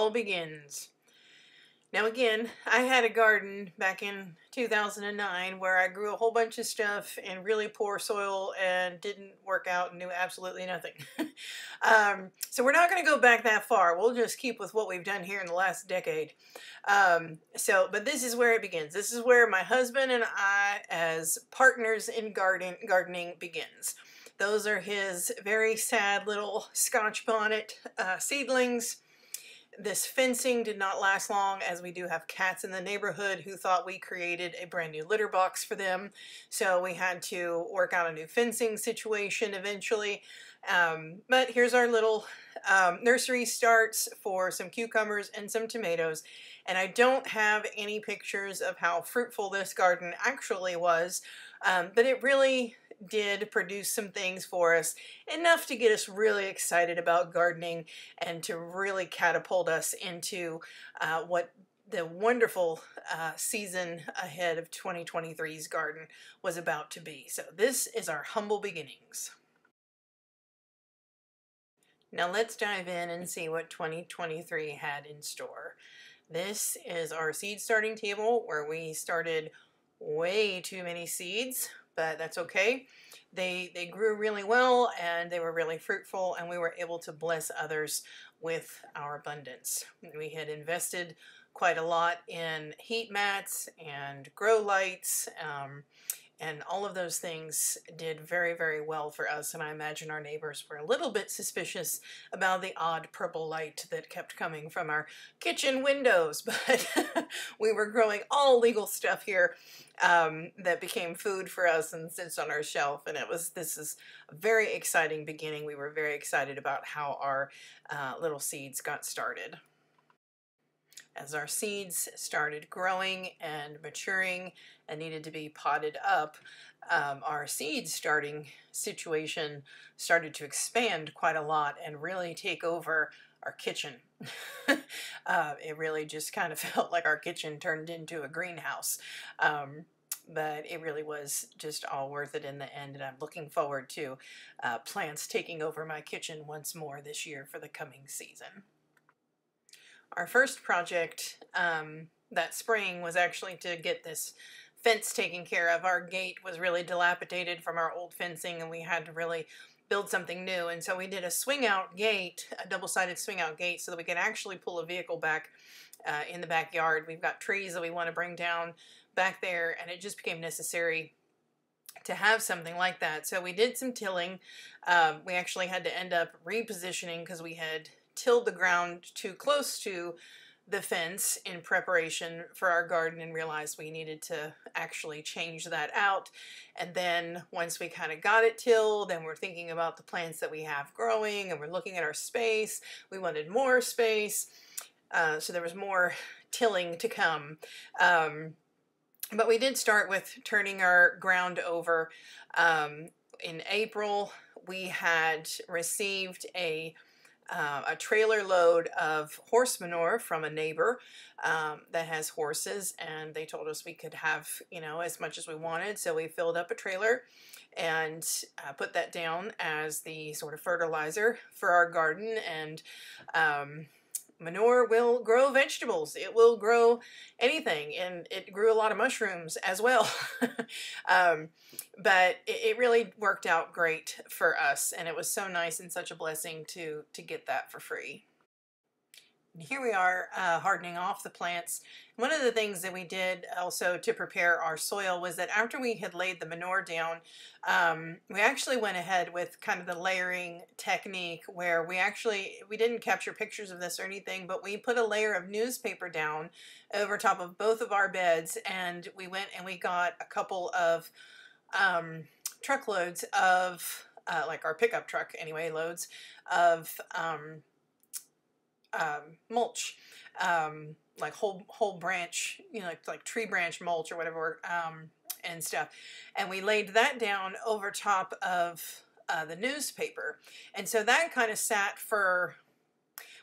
all begins. Now again, I had a garden back in 2009 where I grew a whole bunch of stuff in really poor soil and didn't work out and knew absolutely nothing. So we're not going to go back that far. We'll just keep with what we've done here in the last decade. But this is where it begins. This is where my husband and I, as partners in gardening, begins. Those are his very sad little Scotch bonnet seedlings. This fencing did not last long, as we do have cats in the neighborhood who thought we created a brand new litter box for them. So we had to work out a new fencing situation eventually. But here's our little nursery starts for some cucumbers and some tomatoes. And I don't have any pictures of how fruitful this garden actually was, but it really did produce some things for us, enough to get us really excited about gardening and to really catapult us into what the wonderful season ahead of 2023's garden was about to be. So this is our humble beginnings. Now let's dive in and see what 2023 had in store. This is our seed starting table where we started way too many seeds, but that's okay. They grew really well and they were really fruitful, and we were able to bless others with our abundance. We had invested quite a lot in heat mats and grow lights, and all of those things did very, very well for us. And I imagine our neighbors were a little bit suspicious about the odd purple light that kept coming from our kitchen windows. But we were growing all legal stuff here that became food for us and sits on our shelf. And this is a very exciting beginning. We were very excited about how our little seeds got started. As our seeds started growing and maturing and needed to be potted up, our seed starting situation started to expand quite a lot and really take over our kitchen. It really just kind of felt like our kitchen turned into a greenhouse. But it really was just all worth it in the end, and I'm looking forward to plants taking over my kitchen once more this year for the coming season. Our first project that spring was actually to get this fence taken care of. Our gate was really dilapidated from our old fencing, and we had to really build something new. And so we did a swing-out gate, a double-sided swing-out gate, so that we could actually pull a vehicle back in the backyard. We've got trees that we want to bring down back there, and it just became necessary to have something like that. So we did some tilling. We actually had to end up repositioning because we had tilled the ground too close to the fence in preparation for our garden and realized we needed to actually change that out. And then once we kind of got it tilled and we're thinking about the plants that we have growing and we're looking at our space, we wanted more space. So there was more tilling to come. But we did start with turning our ground over. In April, we had received a trailer load of horse manure from a neighbor that has horses, and they told us we could have, as much as we wanted. So we filled up a trailer and put that down as the sort of fertilizer for our garden. And manure will grow vegetables. It will grow anything, and it grew a lot of mushrooms as well. But it really worked out great for us, and it was so nice and such a blessing to get that for free. And here we are hardening off the plants. One of the things that we did also to prepare our soil was that after we had laid the manure down, we actually went ahead with kind of the layering technique where we didn't capture pictures of this or anything, but we put a layer of newspaper down over top of both of our beds, and we went and we got a couple of truckloads of, like our pickup truck anyway, loads of mulch, like whole branch, like tree branch mulch or whatever, and stuff. And we laid that down over top of the newspaper. And so that kind of sat for,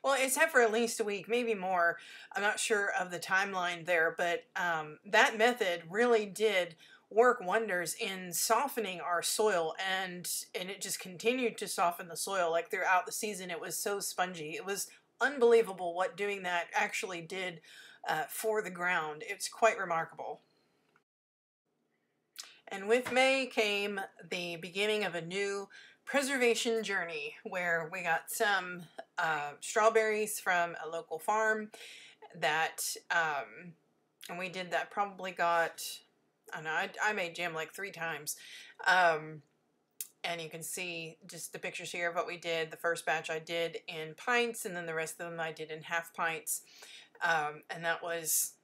well, it sat for at least a week, maybe more. I'm not sure of the timeline there, but that method really did work wonders in softening our soil, and it just continued to soften the soil. Like throughout the season, it was so spongy. It was unbelievable what doing that actually did for the ground. It's quite remarkable. And with May came the beginning of a new preservation journey where we got some strawberries from a local farm that, and we did that, probably got, I don't know, I made jam like 3 times. And you can see just the pictures here of what we did. The first batch I did in pints, and then the rest of them I did in half pints. And that was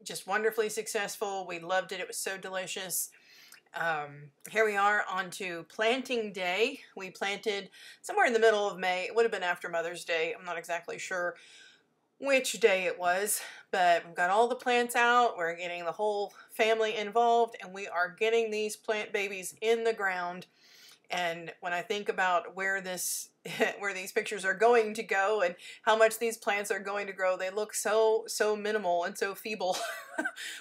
just wonderfully successful. We loved it. It was so delicious. Here we are on to planting day. We planted somewhere in the middle of May. It would have been after Mother's Day. I'm not exactly sure which day it was, but we've got all the plants out. We're getting the whole family involved, and we are getting these plant babies in the ground. And when I think about where these pictures are going to go and how much these plants are going to grow, they look so minimal and so feeble,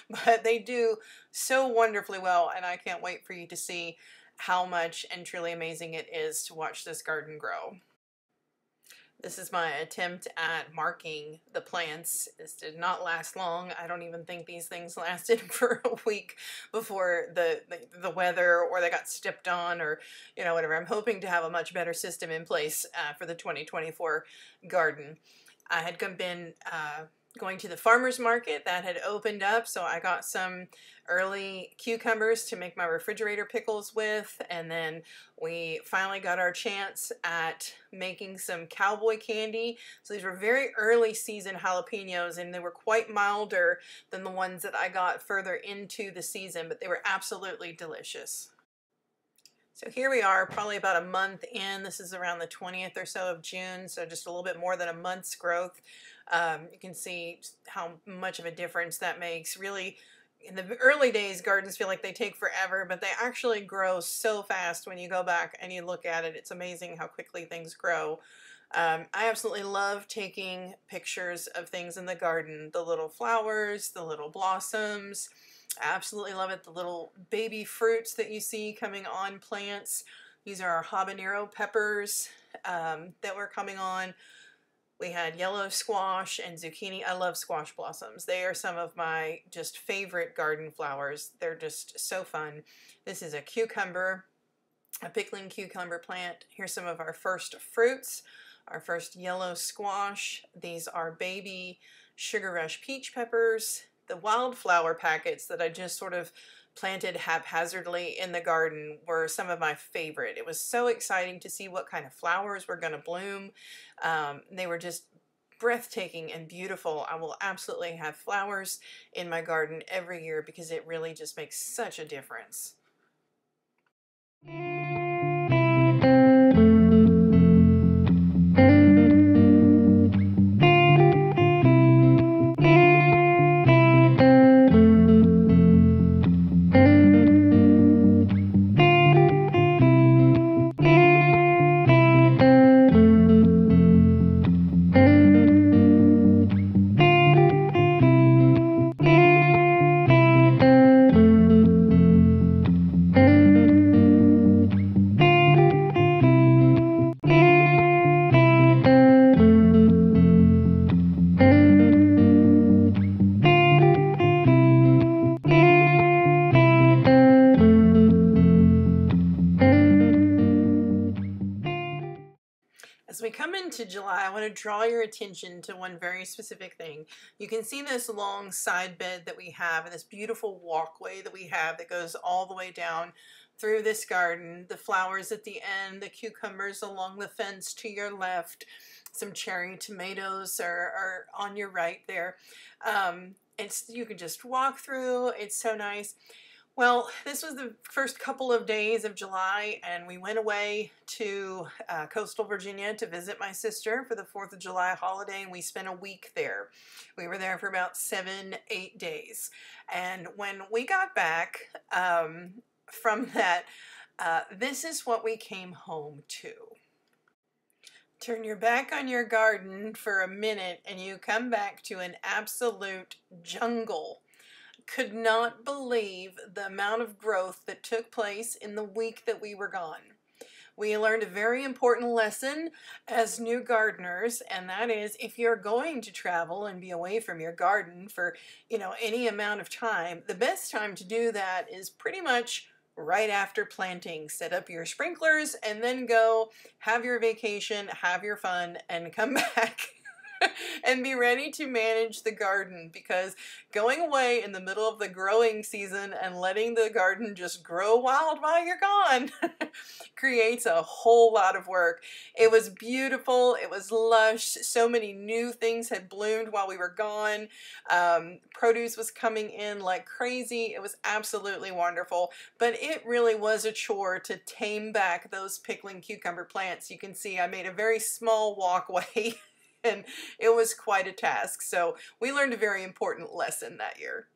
but they do so wonderfully well. And I can't wait for you to see how much and truly amazing it is to watch this garden grow. This is my attempt at marking the plants. This did not last long. I don't even think these things lasted for a week before the weather, or they got stepped on, or whatever. I'm hoping to have a much better system in place for the 2024 garden. I had been going to the farmer's market that had opened up, so I got some early cucumbers to make my refrigerator pickles with, and then we finally got our chance at making some cowboy candy. So these were very early season jalapenos, and they were quite milder than the ones that I got further into the season, but they were absolutely delicious. So here we are, probably about a month in. This is around the 20th or so of June, so just a little bit more than a month's growth. You can see how much of a difference that makes. Really, in the early days, gardens feel like they take forever, but they actually grow so fast when you go back and you look at it. It's amazing how quickly things grow. I absolutely love taking pictures of things in the garden, the little flowers, the little blossoms. I absolutely love it. The little baby fruits that you see coming on plants. These are our habanero peppers that were coming on. We had yellow squash and zucchini. I love squash blossoms. They are some of my just favorite garden flowers. They're just so fun. This is a cucumber, a pickling cucumber plant. Here's some of our first fruits. Our first yellow squash. These are baby Sugar Rush peach peppers. The wildflower packets that I just sort of planted haphazardly in the garden were some of my favorite. It was so exciting to see what kind of flowers were going to bloom. They were just breathtaking and beautiful. I will absolutely have flowers in my garden every year because it really just makes such a difference. As we come into July, I want to draw your attention to one very specific thing. You can see this long side bed that we have and this beautiful walkway that we have that goes all the way down through this garden. The flowers at the end, the cucumbers along the fence to your left, some cherry tomatoes are on your right there. You can just walk through. It's so nice. Well, this was the first couple of days of July, and we went away to coastal Virginia to visit my sister for the 4th of July holiday, and we spent a week there. We were there for about 7-8 days. And when we got back from that, this is what we came home to. Turn your back on your garden for a minute, and you come back to an absolute jungle. Could not believe the amount of growth that took place in the week that we were gone. we learned a very important lesson as new gardeners, and that is if you're going to travel and be away from your garden for, any amount of time, the best time to do that is pretty much right after planting. Set up your sprinklers and then go have your vacation, have your fun, and come back and be ready to manage the garden, because going away in the middle of the growing season and letting the garden just grow wild while you're gone creates a whole lot of work. It was beautiful. It was lush. So many new things had bloomed while we were gone. Produce was coming in like crazy. It was absolutely wonderful, but it really was a chore to tame back those pickling cucumber plants. You can see I made a very small walkway and it was quite a task. So we learned a very important lesson that year.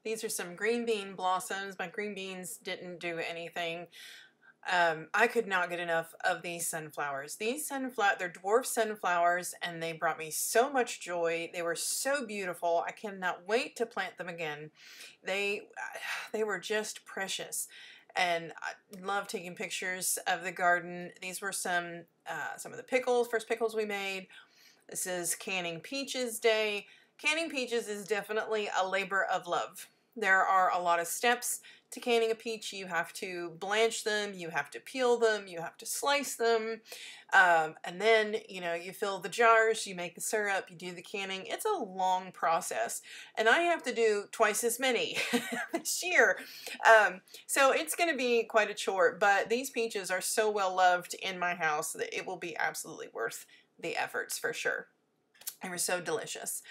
These are some green bean blossoms. My green beans didn't do anything. I could not get enough of these sunflowers. They're dwarf sunflowers, and they brought me so much joy. They were so beautiful. I cannot wait to plant them again. They were just precious. And I love taking pictures of the garden. These were some of the first pickles we made. This is Canning Peaches Day. Canning peaches is definitely a labor of love. There are a lot of steps to canning a peach. You have to blanch them, you have to peel them, you have to slice them, and then, you fill the jars, you make the syrup, you do the canning. It's a long process, and I have to do twice as many this year. So it's going to be quite a chore, but these peaches are so well loved in my house that it will be absolutely worth the efforts for sure. They were so delicious.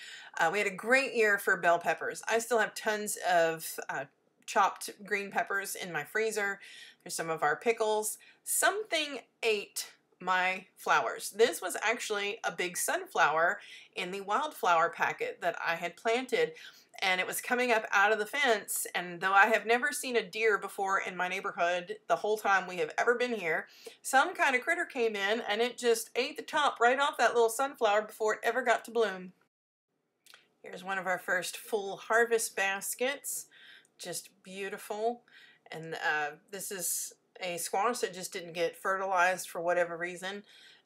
We had a great year for bell peppers. I still have tons of chopped green peppers in my freezer. There's some of our pickles. Something ate my flowers. This was actually a big sunflower in the wildflower packet that I had planted, and it was coming up out of the fence, and though I have never seen a deer before in my neighborhood the whole time we have ever been here, some kind of critter came in and it just ate the top right off that little sunflower before it ever got to bloom. Here's one of our first full harvest baskets. Just beautiful. And this is a squash that just didn't get fertilized for whatever reason.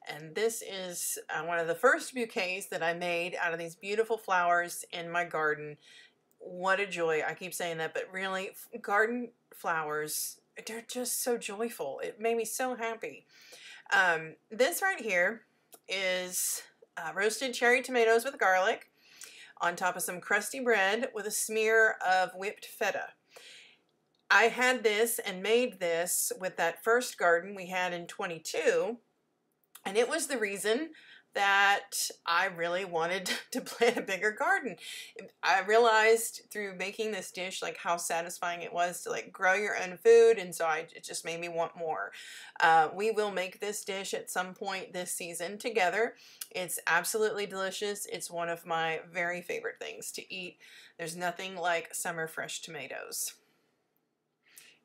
And this is one of the first bouquets that I made out of these beautiful flowers in my garden. What a joy. I keep saying that, but really, garden flowers, they're just so joyful. It made me so happy. This right here is roasted cherry tomatoes with garlic on top of some crusty bread with a smear of whipped feta. I had this and made this with that first garden we had in 22, and it was the reason that I really wanted to plant a bigger garden. I realized through making this dish like how satisfying it was to like grow your own food, and so it just made me want more. We will make this dish at some point this season together. It's absolutely delicious. It's one of my very favorite things to eat. There's nothing like summer fresh tomatoes.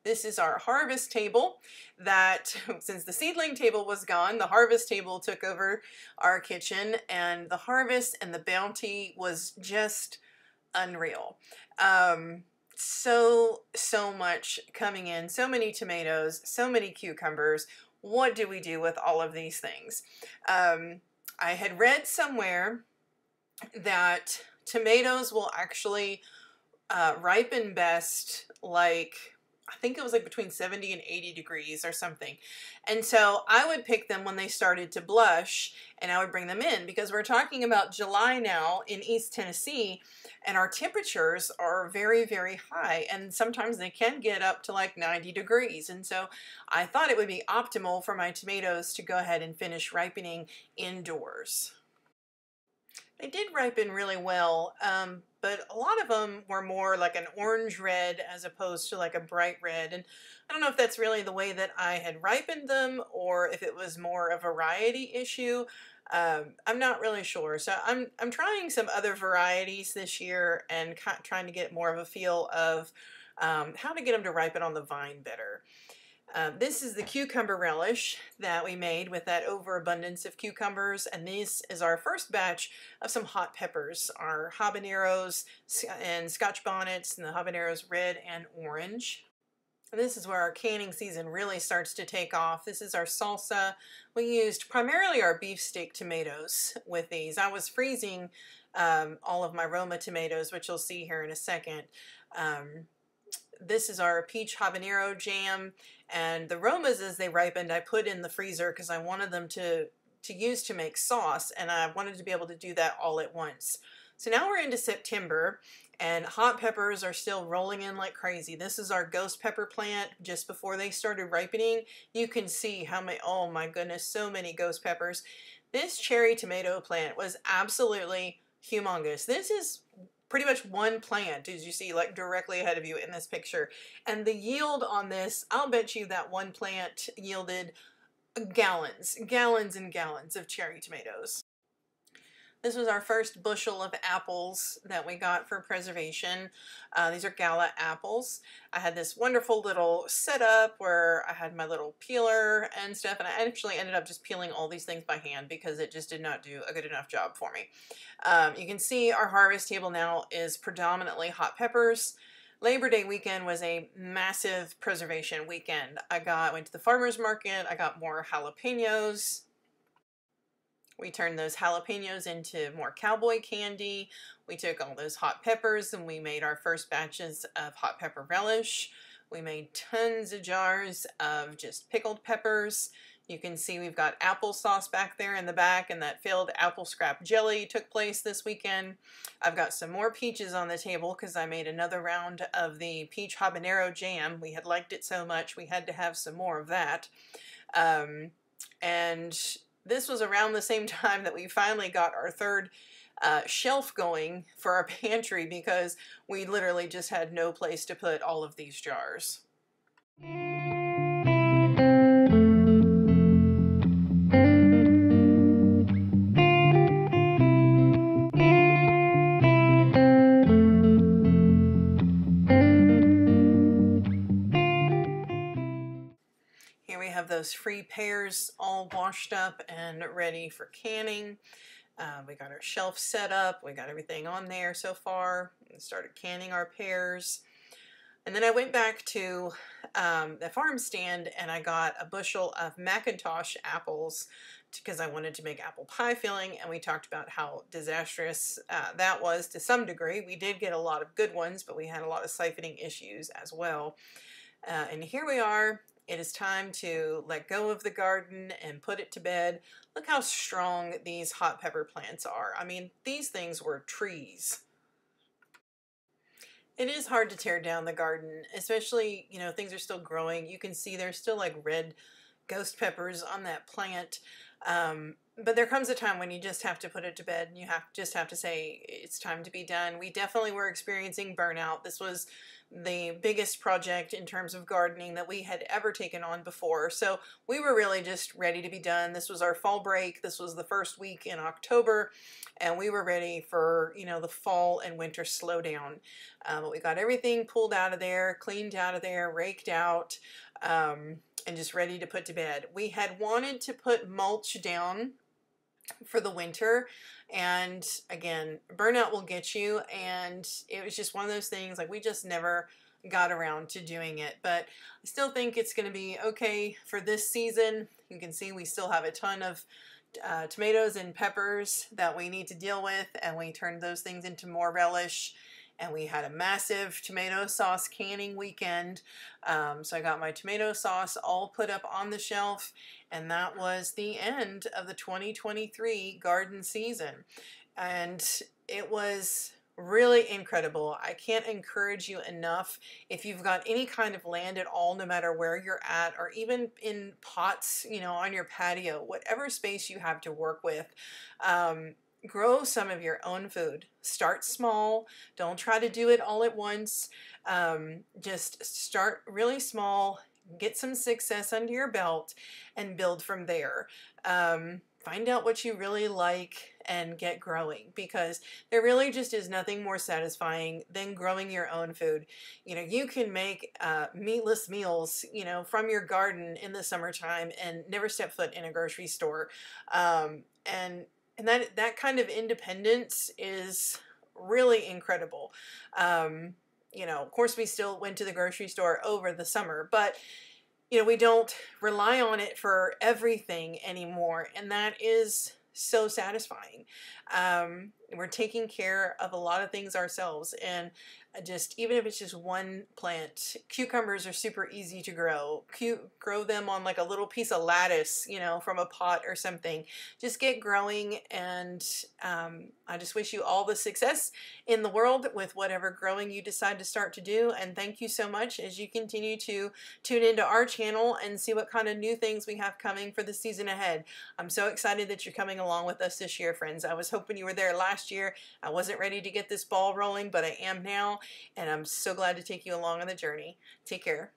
This is our harvest table that, since the seedling table was gone, the harvest table took over our kitchen, and the harvest and the bounty was just unreal. So much coming in, so many tomatoes, so many cucumbers. What do we do with all of these things? I had read somewhere that tomatoes will actually ripen best I think it was like between 70 and 80 degrees or something. And so I would pick them when they started to blush, and I would bring them in, because we're talking about July now in East Tennessee, and our temperatures are very, very high, and sometimes they can get up to like 90 degrees. And so I thought it would be optimal for my tomatoes to go ahead and finish ripening indoors. They did ripen really well, but a lot of them were more like an orange red as opposed to like a bright red. And I don't know if that's really the way that I had ripened them or if it was more a variety issue. I'm not really sure. So I'm trying some other varieties this year and trying to get more of a feel of how to get them to ripen on the vine better. This is the cucumber relish that we made with that overabundance of cucumbers, and this is our first batch of some hot peppers, our habaneros and scotch bonnets, and the habaneros red and orange. This is where our canning season really starts to take off. This is our salsa. We used primarily our beefsteak tomatoes with these. I was freezing all of my Roma tomatoes, which you'll see here in a second. This is our peach habanero jam, and the Romas, as they ripened, I put in the freezer because I wanted them to use to make sauce, and I wanted to be able to do that all at once. So now we're into September, and hot peppers are still rolling in like crazy. This is our ghost pepper plant just before they started ripening. You can see how many, oh my goodness, so many ghost peppers. This cherry tomato plant was absolutely humongous. This is pretty much one plant, as you see, like directly ahead of you in this picture. And the yield on this, I'll bet you that one plant yielded gallons, gallons and gallons of cherry tomatoes. This was our first bushel of apples that we got for preservation. These are Gala apples. I had this wonderful little setup where I had my little peeler and stuff, and I actually ended up just peeling all these things by hand because it just did not do a good enough job for me. You can see our harvest table now is predominantly hot peppers. Labor Day weekend was a massive preservation weekend. Went to the farmer's market, I got more jalapenos. We turned those jalapenos into more cowboy candy. We took all those hot peppers and we made our first batches of hot pepper relish. We made tons of jars of just pickled peppers. You can see we've got applesauce back there in the back, and that failed apple scrap jelly took place this weekend. I've got some more peaches on the table because I made another round of the peach habanero jam. We had liked it so much we had to have some more of that. And this was around the same time that we finally got our third shelf going for our pantry because we literally just had no place to put all of these jars. Here we have those free pears all washed up and ready for canning. We got our shelf set up. We got everything on there so far. We started canning our pears. And then I went back to the farm stand and I got a bushel of Macintosh apples because I wanted to make apple pie filling, and we talked about how disastrous that was to some degree. We did get a lot of good ones, but we had a lot of siphoning issues as well. And here we are. It is time to let go of the garden and put it to bed. Look how strong these hot pepper plants are. I mean, these things were trees. It is hard to tear down the garden, especially, you know, things are still growing. You can see there's still like red ghost peppers on that plant. But there comes a time when you just have to put it to bed and you just have to say it's time to be done. We definitely were experiencing burnout. This was the biggest project in terms of gardening that we had ever taken on before. So we were really just ready to be done. This was our fall break. This was the first week in October, and we were ready for, you know, the fall and winter slowdown. But we got everything pulled out of there, cleaned out of there, raked out, and just ready to put to bed. We had wanted to put mulch down for the winter, and again, burnout will get you, and it was just one of those things, like we just never got around to doing it. But I still think it's going to be okay for this season. You can see we still have a ton of tomatoes and peppers that we need to deal with, and we turned those things into more relish. And we had a massive tomato sauce canning weekend. So I got my tomato sauce all put up on the shelf, and that was the end of the 2023 garden season. And it was really incredible. I can't encourage you enough. If you've got any kind of land at all, no matter where you're at, or even in pots, you know, on your patio, whatever space you have to work with, grow some of your own food. Start small. Don't try to do it all at once. Just start really small, get some success under your belt, and build from there. Find out what you really like and get growing, because there really just is nothing more satisfying than growing your own food. You know, you can make meatless meals, you know, from your garden in the summertime and never step foot in a grocery store. And that kind of independence is really incredible. you know, of course we still went to the grocery store over the summer, but you know, we don't rely on it for everything anymore, and that is so satisfying. We're taking care of a lot of things ourselves, and just even if it's just one plant, cucumbers are super easy to grow. Grow them on like a little piece of lattice, you know, from a pot or something. Just get growing, and I just wish you all the success in the world with whatever growing you decide to start to do. And thank you so much as you continue to tune into our channel and see what kind of new things we have coming for the season ahead. I'm so excited that you're coming along with us this year, friends. I was hoping you were there last year. I wasn't ready to get this ball rolling, but I am now, and I'm so glad to take you along on the journey. Take care.